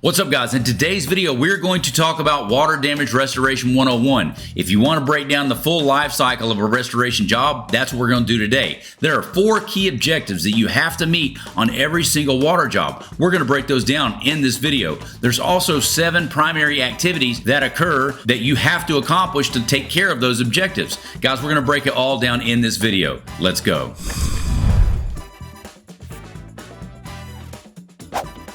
What's up, guys? In today's video, we're going to talk about water damage restoration 101. If you want to break down the full life cycle of a restoration job, that's what we're going to do today. There are 4 key objectives that you have to meet on every single water job. We're going to break those down in this video. There's also 7 primary activities that occur that you have to accomplish to take care of those objectives. Guys, we're going to break it all down in this video. Let's go.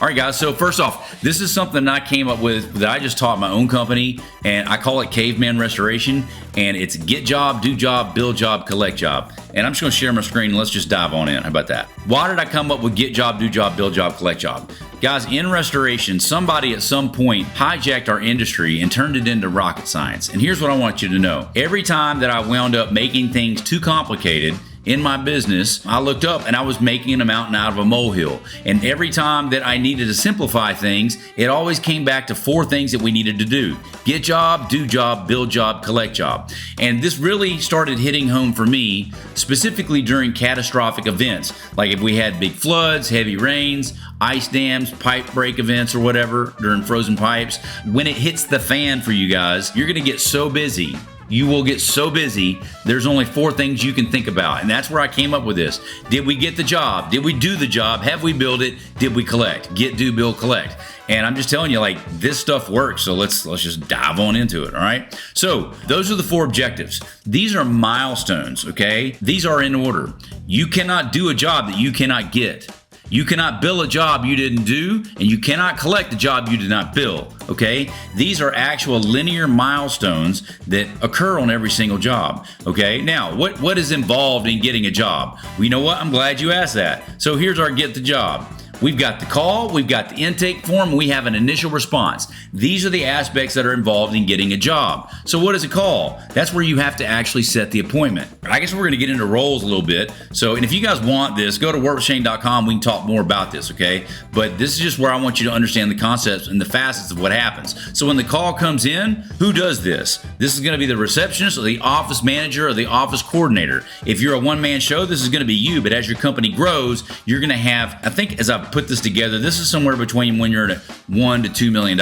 All right, guys, so first off, this is something that I came up with that I just taught my own company, and I call it Caveman Restoration, and it's get job, do job, build job, collect job. And I'm just gonna share my screen and let's just dive on in. How about that? Why did I come up with get job, do job, build job, collect job? Guys, in restoration, somebody at some point hijacked our industry and turned it into rocket science. And here's what I want you to know. Every time that I wound up making things too complicated in my business, I looked up and I was making a mountain out of a molehill. And every time that I needed to simplify things, it always came back to 4 things that we needed to do. Get job, do job, build job, collect job. And this really started hitting home for me, specifically during catastrophic events. Like if we had big floods, heavy rains, ice dams, pipe break events or whatever during frozen pipes. When it hits the fan for you guys, you're gonna get so busy. You will get so busy, there's only 4 things you can think about. And that's where I came up with this. Did we get the job? Did we do the job? Have we built it? Did we collect? Get, do, build, collect. And I'm just telling you, like, this stuff works. So let's just dive on into it, all right? So those are the 4 objectives. These are milestones, okay? These are in order. You cannot do a job that you cannot get. You cannot bill a job you didn't do, and you cannot collect a job you did not bill, okay? These are actual linear milestones that occur on every single job, okay? Now, what is involved in getting a job? Well, you know what? I'm glad you asked that. So here's our get the job. We've got the call, we've got the intake form, we have an initial response. These are the aspects that are involved in getting a job. So what is a call? That's where you have to actually set the appointment. I guess we're gonna get into roles a little bit. So, and if you guys want this, go to workwithshane.com, we can talk more about this, okay? But this is just where I want you to understand the concepts and the facets of what happens. So when the call comes in, who does this? This is gonna be the receptionist or the office manager or the office coordinator. If you're a one-man show, this is gonna be you, but as your company grows, you're gonna have, I think as I've put this together, this is somewhere between when you're at $1 to $2 million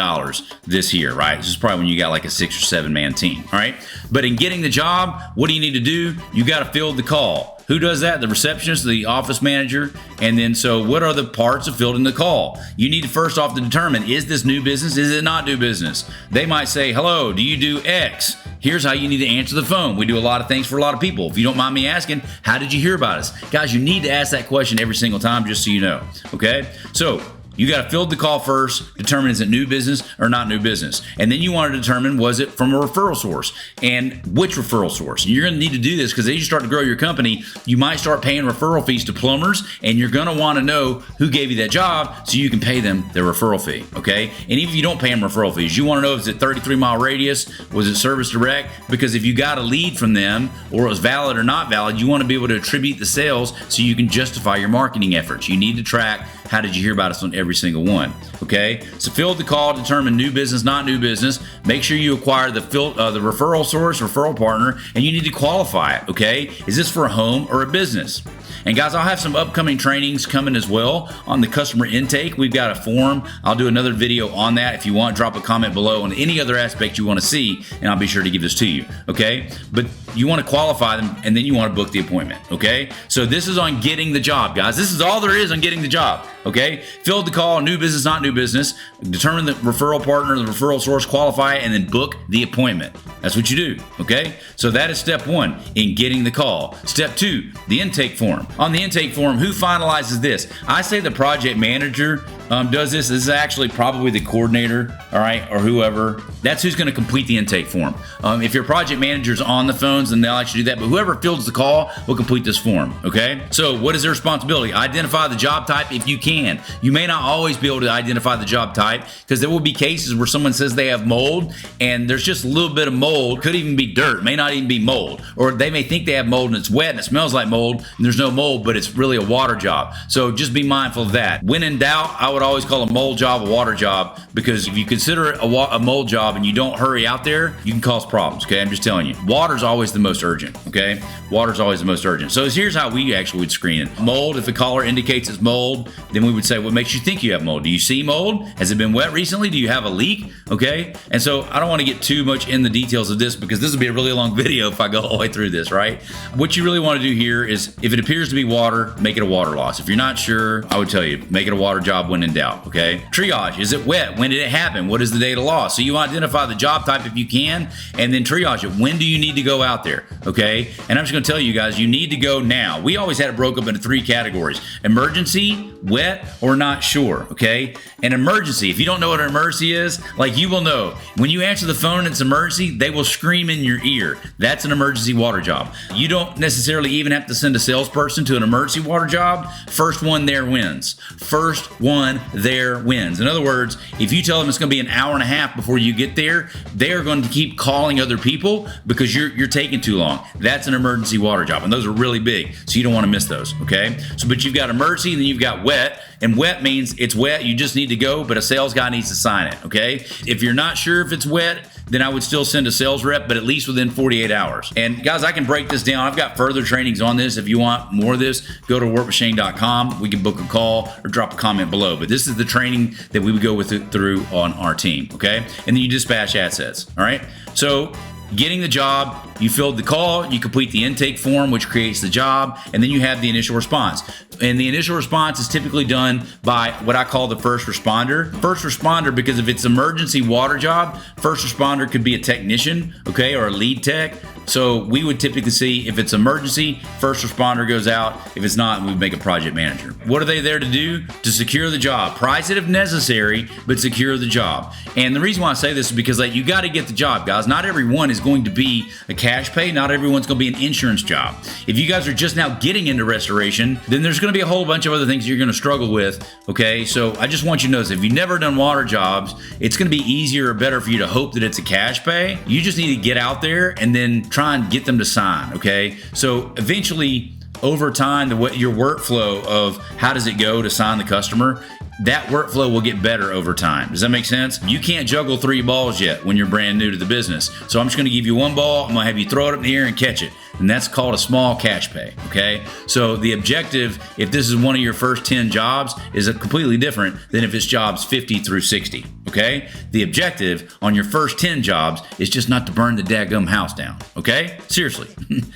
this year, right? This is probably when you got like a 6 or 7 man team, all right? But in getting the job, what do you need to do? You got to field the call. Who does that? The receptionist, the office manager. And then, so what are the parts of fielding the call? You need to first off to determine, is this new business? Is it not new business? They might say, hello, do you do X? Here's how you need to answer the phone. We do a lot of things for a lot of people. If you don't mind me asking, how did you hear about us? Guys, you need to ask that question every single time just so you know, okay? So you got to field the call first, determine is it new business or not new business. And then you want to determine, was it from a referral source and which referral source? And you're going to need to do this because as you start to grow your company, you might start paying referral fees to plumbers, and you're going to want to know who gave you that job so you can pay them their referral fee, okay? And even if you don't pay them referral fees, you want to know, is it 33-mile radius? Was it service direct? Because if you got a lead from them or it was valid or not valid, you want to be able to attribute the sales so you can justify your marketing efforts. You need to track, how did you hear about us on every single one, okay? So field the call, determine new business, not new business. Make sure you acquire the referral source, referral partner, and you need to qualify it, okay? Is this for a home or a business? And guys, I'll have some upcoming trainings coming as well on the customer intake. We've got a form. I'll do another video on that. If you want, drop a comment below on any other aspect you want to see, and I'll be sure to give this to you, okay? But you want to qualify them, and then you want to book the appointment, okay? So this is on getting the job, guys. This is all there is on getting the job, okay? Field the call, new business, not new business. Determine the referral partner, the referral source, qualify it, and then book the appointment. That's what you do, okay? So that is step 1 in getting the call. Step 2, the intake form. On the intake form, who finalizes this? I say the project manager does this. This is actually probably the coordinator, all right, or whoever. That's who's going to complete the intake form. If your project manager's on the phones, then they'll actually do that, but whoever fields the call will complete this form, okay? So what is their responsibility? Identify the job type if you can. You may not always be able to identify the job type because there will be cases where someone says they have mold and there's just a little bit of mold, could even be dirt, may not even be mold, or they may think they have mold and it's wet and it smells like mold and there's no mold, but it's really a water job. So just be mindful of that. When in doubt, I would would always call a mold job a water job, because if you consider it a mold job and you don't hurry out there, you can cause problems, okay? I'm just telling you. Water's always the most urgent, okay? Water's always the most urgent. So here's how we actually would screen it. Mold, if the collar indicates it's mold, then we would say, what makes you think you have mold? Do you see mold? Has it been wet recently? Do you have a leak? Okay? And so I don't want to get too much in the details of this, because this will be a really long video if I go all the way through this, right? What you really want to do here is, if it appears to be water, make it a water loss. If you're not sure, I would tell you, make it a water job when in doubt, okay? Triage, is it wet? When did it happen? What is the date of loss? So you identify the job type if you can, and then triage it. When do you need to go out there, okay? And I'm just gonna tell you guys, you need to go now. We always had it broke up into 3 categories: emergency, wet, or not sure, okay? An emergency, if you don't know what an emergency is, like, you will know. When you answer the phone and it's emergency, they will scream in your ear. That's an emergency water job. You don't necessarily even have to send a salesperson to an emergency water job. First one there wins. First one there wins. In other words, if you tell them it's going to be an hour and a half before you get there, they are going to keep calling other people because you're taking too long. That's an emergency water job, and those are really big, so you don't want to miss those, okay? So, but you've got emergency, and then you've got wet, and wet means it's wet, you just need to go, but a sales guy needs to sign it, okay? If you're not sure if it's wet, then I would still send a sales rep, but at least within 48 hours. And guys, I can break this down. I've got further trainings on this. If you want more of this, go to workwithshane.com. We can book a call or drop a comment below. But this is the training that we would go through on our team, okay? And then you dispatch assets, all right? So getting the job, you filled the call, you complete the intake form, which creates the job, and then you have the initial response. And the initial response is typically done by what I call the first responder. First responder, because if it's emergency water job, first responder could be a technician, okay, or a lead tech. So we would typically see, if it's emergency, first responder goes out. If it's not, we would make a project manager. What are they there to do? To secure the job. Price it if necessary, but secure the job. And the reason why I say this is because, like, you got to get the job, guys. Not everyone is going to be a cash pay. Not everyone's going to be an insurance job. If you guys are just now getting into restoration, then there's going to be a whole bunch of other things you're going to struggle with, okay? So I just want you to notice, if you've never done water jobs, it's going to be easier or better for you to hope that it's a cash pay. You just need to get out there and then try and get them to sign, okay? So eventually, over time, your workflow of how does it go to sign the customer, that workflow will get better over time. Does that make sense? You can't juggle 3 balls yet when you're brand new to the business. So I'm just going to give you 1 ball. I'm going to have you throw it up in the air and catch it. And that's called a small cash pay, okay? So the objective, if this is one of your first 10 jobs, is completely different than if it's jobs 50 through 60, okay? The objective on your first 10 jobs is just not to burn the dadgum house down, okay? Seriously,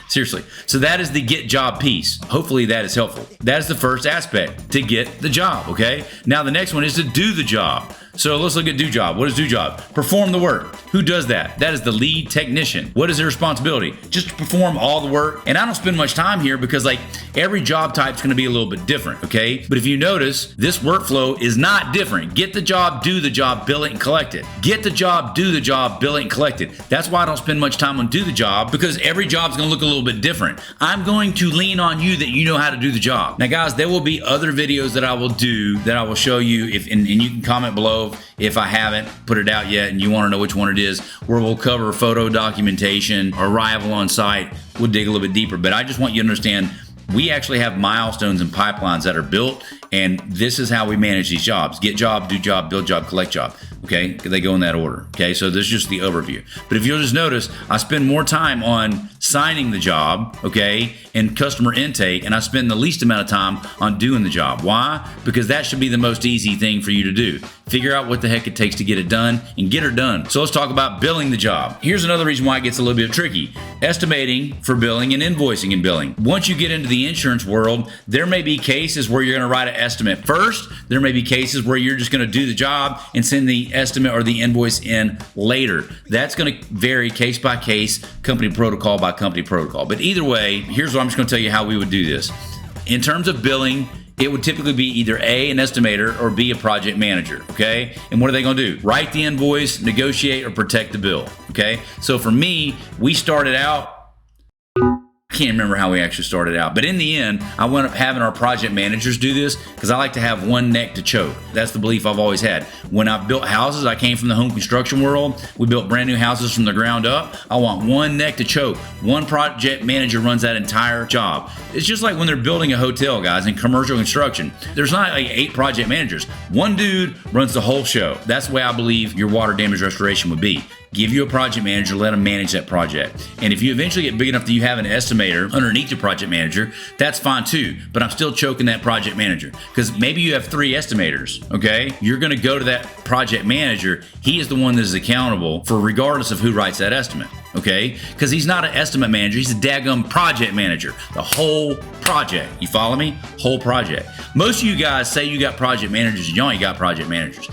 seriously. So that is the get job piece. Hopefully that is helpful. That is the first aspect, to get the job, okay? Now the next one is to do the job. So let's look at do job. What is do job? Perform the work. Who does that? That is the lead technician. What is their responsibility? Just to perform all the work. And I don't spend much time here because, like, every job type is going to be a little bit different, okay? But if you notice, this workflow is not different. Get the job, do the job, bill it, and collect it. Get the job, do the job, bill it, and collect it. That's why I don't spend much time on do the job, because every job is going to look a little bit different. I'm going to lean on you that you know how to do the job. Now, guys, there will be other videos that I will do that I will show you, and you can comment below if I haven't put it out yet and you want to know which one it is, where we'll cover photo documentation, arrival on site. We'll dig a little bit deeper, but I just want you to understand, we actually have milestones and pipelines that are built, and this is how we manage these jobs. Get job, do job, build job, collect job. Okay, they go in that order. Okay, so this is just the overview. But if you'll just notice, I spend more time on signing the job, okay, and customer intake, and I spend the least amount of time on doing the job. Why? Because that should be the most easy thing for you to do. Figure out what the heck it takes to get it done and get her done. So let's talk about billing the job. Here's another reason why it gets a little bit tricky. Estimating for billing and invoicing and billing. Once you get into the insurance world, there may be cases where you're going to write an estimate first. There may be cases where you're just going to do the job and send the estimate or the invoice in later. That's going to vary case by case, company protocol by company protocol. But either way, here's what I'm just going to tell you how we would do this. In terms of billing, it would typically be either A, an estimator, or B, a project manager, okay? And what are they gonna do? Write the invoice, negotiate, or protect the bill, okay? So for me, we started out can't remember how we actually started out, but in the end, I wound up having our project managers do this because I like to have one neck to choke. That's the belief I've always had. When I've built houses, I came from the home construction world. We built brand new houses from the ground up. I want one neck to choke. One project manager runs that entire job. It's just like when they're building a hotel, guys, in commercial construction. There's not like 8 project managers. One dude runs the whole show. That's the way I believe your water damage restoration would be. Give you a project manager, let them manage that project. And if you eventually get big enough that you have an estimator underneath your project manager, that's fine too. But I'm still choking that project manager because maybe you have 3 estimators, okay? You're gonna go to that project manager. He is the one that is accountable for regardless of who writes that estimate, okay? Because he's not an estimate manager, he's a daggum project manager. The whole project, you follow me? Whole project. Most of you guys say you got project managers and y'all ain't got project managers.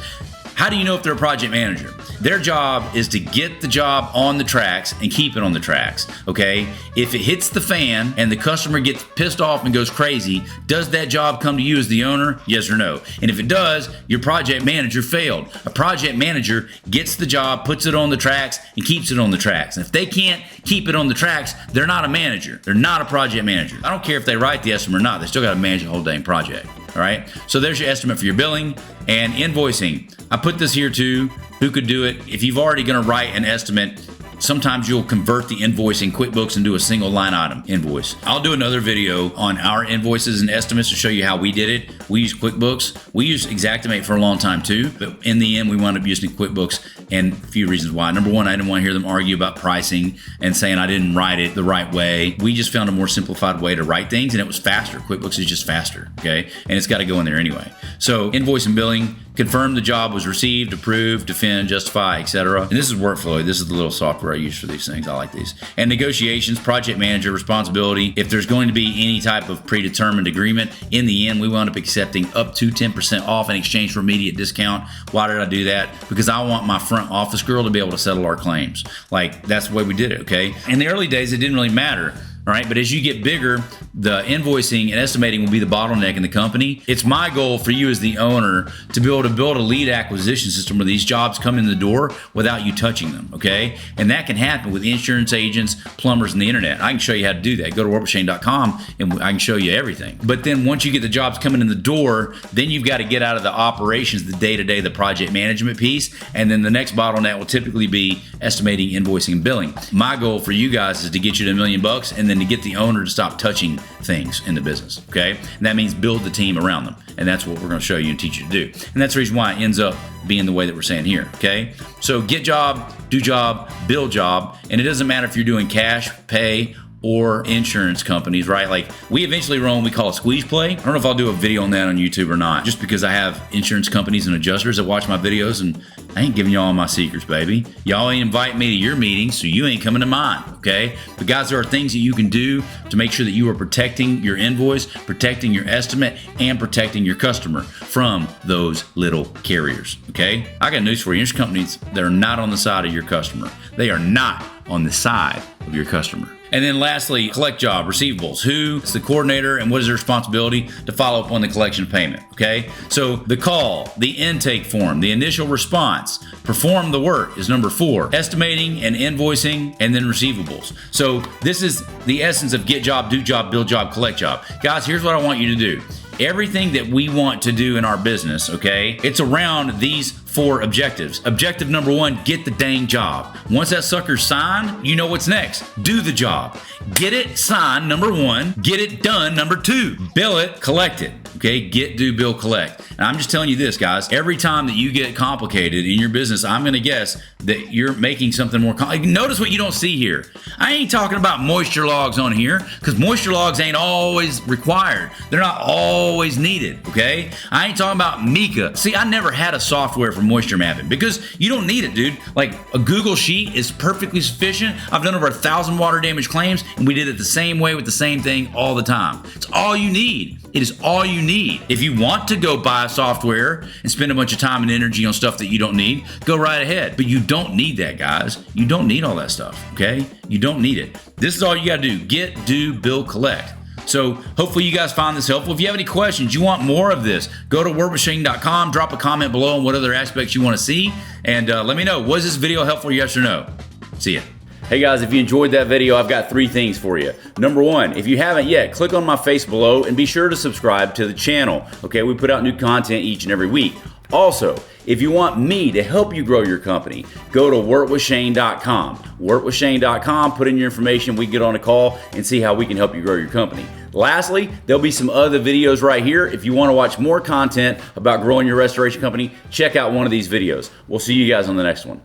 How do you know if they're a project manager? Their job is to get the job on the tracks and keep it on the tracks, okay? If it hits the fan and the customer gets pissed off and goes crazy, does that job come to you as the owner? Yes or no? And if it does, your project manager failed. A project manager gets the job, puts it on the tracks, and keeps it on the tracks. And if they can't keep it on the tracks, they're not a manager. They're not a project manager. I don't care if they write the estimate or not, they still gotta manage the whole dang project. All right, so there's your estimate for your billing and invoicing. I put this here too. Who could do it? If you've already gonna write an estimate, sometimes you'll convert the invoice in QuickBooks and do a single line item invoice. I'll do another video on our invoices and estimates to show you how we did it. We use QuickBooks. We used Xactimate for a long time too, but in the end, we wound up using QuickBooks, and a few reasons why. Number one, I didn't want to hear them argue about pricing and saying I didn't write it the right way. We just found a more simplified way to write things, and it was faster. QuickBooks is just faster, okay? And it's got to go in there anyway. So invoice and billing, confirm the job was received, approved, defend, justify, etc. And this is workflow. This is the little software I use for these things. I like these. And negotiations, project manager responsibility. If there's going to be any type of predetermined agreement, in the end, we wound up accepting up to 10% off in exchange for immediate discount. Why did I do that? Because I want my front office girl to be able to settle our claims. Like, that's the way we did it, okay? In the early days, it didn't really matter. All right, but as you get bigger, the invoicing and estimating will be the bottleneck in the company. It's my goal for you as the owner to be able to build a lead acquisition system where these jobs come in the door without you touching them, okay? And that can happen with insurance agents, plumbers, and the internet. I can show you how to do that. Go to workmachine.com and I can show you everything. But then once you get the jobs coming in the door, then you've got to get out of the operations, the day-to-day, the project management piece, and then the next bottleneck will typically be estimating, invoicing, and billing. My goal for you guys is to get you to $1 million and then to get the owner to stop touching things in the business, okay? And that means build the team around them. And that's what we're gonna show you and teach you to do. And that's the reason why it ends up being the way that we're saying here, okay? So get job, do job, build job, and it doesn't matter if you're doing cash, pay, or insurance companies, right? Like, we eventually run what we call a squeeze play. I don't know if I'll do a video on that on YouTube or not, just because I have insurance companies and adjusters that watch my videos, and I ain't giving y'all my secrets, baby. Y'all ain't invite me to your meetings, so you ain't coming to mine, okay? But guys, there are things that you can do to make sure that you are protecting your invoice, protecting your estimate, and protecting your customer from those little carriers, okay? I got news for you. Insurance companies, they're not on the side of your customer. They are not on the side of your customer. And then lastly, collect job, receivables. Who is the coordinator and what is their responsibility to follow up on the collection of payment, okay? So the call, the intake form, the initial response, perform the work is number 4. Estimating and invoicing, and then receivables. So this is the essence of get job, do job, build job, collect job. Guys, here's what I want you to do. Everything that we want to do in our business, okay, it's around these 4 objectives. Objective number 1, get the dang job. Once that sucker's signed, you know what's next. Do the job. Get it signed, number 1. Get it done, number 2. Bill it, collect it. Okay, get, do, bill, collect. And I'm just telling you this, guys. Every time that you get complicated in your business, I'm going to guess that you're making something more complicated. Notice what you don't see here. I ain't talking about moisture logs on here because moisture logs ain't always required. They're not always needed, okay? I ain't talking about Mika. See, I never had a software for moisture mapping because you don't need it, dude. Like, a Google Sheet is perfectly sufficient. I've done over 1,000 water damage claims, and we did it the same way with the same thing all the time. It's all you need. It is all you need. If you want to go buy software and spend a bunch of time and energy on stuff that you don't need, go right ahead. But you don't need that, guys. You don't need all that stuff, okay? You don't need it. This is all you gotta do. Get, do, bill, collect. So hopefully you guys find this helpful. If you have any questions, you want more of this, go to workmachine.com, drop a comment below on what other aspects you want to see, and let me know, was this video helpful, yes or no? See ya. Hey guys, if you enjoyed that video, I've got 3 things for you. Number 1, if you haven't yet, click on my face below and be sure to subscribe to the channel. Okay, we put out new content each and every week. Also, if you want me to help you grow your company, go to workwithshane.com. Workwithshane.com, put in your information, we can get on a call and see how we can help you grow your company. Lastly, there'll be some other videos right here. If you want to watch more content about growing your restoration company, check out one of these videos. We'll see you guys on the next one.